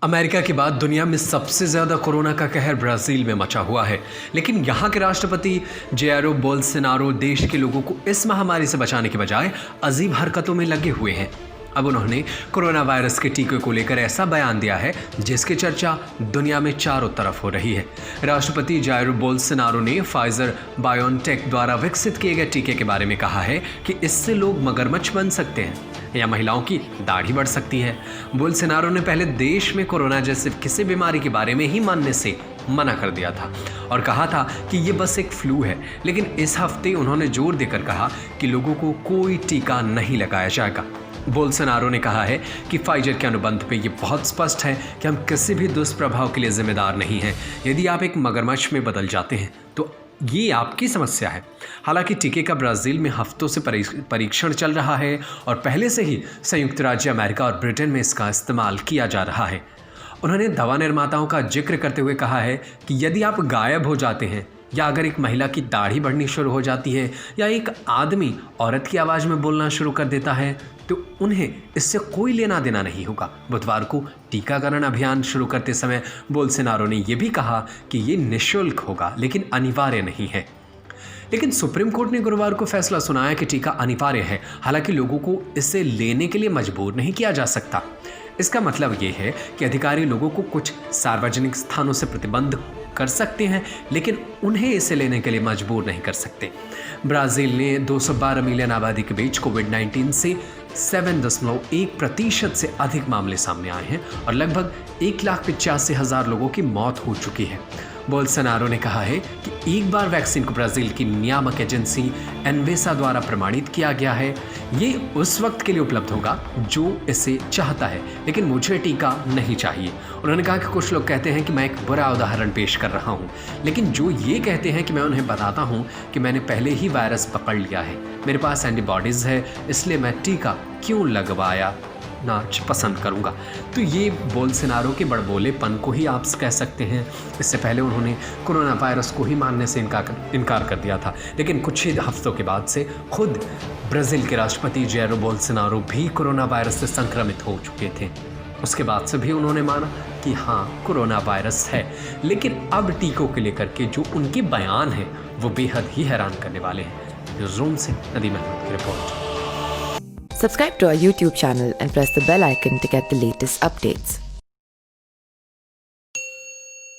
America के बाद दुनिया में सबसे ज़्यादा कोरोना का कहर ब्राज़ील में मचा हुआ है। लेकिन यहाँ के राष्ट्रपति जायरो बोल्सोनारो देश के लोगों को इस महामारी से बचाने के बजाय अजीब हरकतों में लगे हुए हैं। अब उन्होंने कोरोना वायरस के टीके को लेकर ऐसा बयान दिया है जिसकी चर्चा दुनिया में चारों तरफ हो रही है। राष्ट्रपति जायरो बोल्सोनारो ने फाइजर बायोनटेक द्वारा विकसित किए गए टीके के बारे में कहा है कि इससे लोग मगरमच्छ बन सकते हैं या महिलाओं की दाढ़ी बढ़ सकती है। बोल्सोनारो ने पहले देश में कोरोना जैसे किसी बीमारी के बारे में ही मानने से मना कर दिया था और कहा था कि ये बस एक फ्लू है। लेकिन इस हफ्ते उन्होंने जोर देकर कहा कि लोगों को कोई टीका नहीं लगाया जाएगा। बोल्सोनारो ने कहा है कि फाइजर के अनुबंध पे ये बहुत स्पष्ट है कि हम किसी भी दुष्प्रभाव के लिए जिम्मेदार नहीं हैं। यदि आप एक मगरमच्छ में बदल जाते हैं तो ये आपकी समस्या है। हालांकि टीके का ब्राज़ील में हफ्तों से परीक्षण चल रहा है और पहले से ही संयुक्त राज्य अमेरिका और ब्रिटेन में इसका इस्तेमाल किया जा रहा है। उन्होंने दवा निर्माताओं का जिक्र करते हुए कहा है कि यदि आप गायब हो जाते हैं या अगर एक महिला की दाढ़ी बढ़नी शुरू हो जाती है या एक आदमी औरत की आवाज़ में बोलना शुरू कर देता है तो उन्हें इससे कोई लेना देना नहीं होगा। बुधवार को टीकाकरण अभियान शुरू करते समय बोल्सोनारो ने यह भी कहा कि ये निःशुल्क होगा लेकिन अनिवार्य नहीं है। लेकिन सुप्रीम कोर्ट ने गुरुवार को फैसला सुनाया कि टीका अनिवार्य है। हालांकि लोगों को इसे लेने के लिए मजबूर नहीं किया जा सकता। इसका मतलब ये है कि अधिकारी लोगों को कुछ सार्वजनिक स्थानों से प्रतिबंध कर सकते हैं लेकिन उन्हें इसे लेने के लिए मजबूर नहीं कर सकते। ब्राज़ील ने 212 मिलियन आबादी के बीच कोविड-19 से 7.1% से अधिक मामले सामने आए हैं और लगभग 1,85,000 लोगों की मौत हो चुकी है। बोल्सोनारो ने कहा है कि एक बार वैक्सीन को ब्राज़ील की नियामक एजेंसी एनवेसा द्वारा प्रमाणित किया गया है। ये उस वक्त के लिए उपलब्ध होगा जो इसे चाहता है, लेकिन मुझे टीका नहीं चाहिए। उन्होंने कहा कि कुछ लोग कहते हैं कि मैं एक बुरा उदाहरण पेश कर रहा हूँ, लेकिन जो ये कहते हैं कि मैं उन्हें बताता हूँ कि मैंने पहले ही वायरस पकड़ लिया है, मेरे पास एंटीबॉडीज़ है, इसलिए मैं टीका क्यों लगवाया ना पसंद करूंगा। तो ये बोल्सोनारो के बड़बोलेपन को ही आप कह सकते हैं। इससे पहले उन्होंने कोरोना वायरस को ही मानने से इनकार कर दिया था, लेकिन कुछ ही हफ्तों के बाद से खुद ब्राज़ील के राष्ट्रपति जायरो बोल्सोनारो भी कोरोना वायरस से संक्रमित हो चुके थे। उसके बाद से भी उन्होंने माना कि हाँ कोरोना वायरस है। लेकिन अब टीकों के लेकर के जो उनके बयान हैं वो बेहद ही हैरान करने वाले हैं। रोम से नदीम अहमद की report. Subscribe to our YouTube channel and press the bell icon to get the latest updates.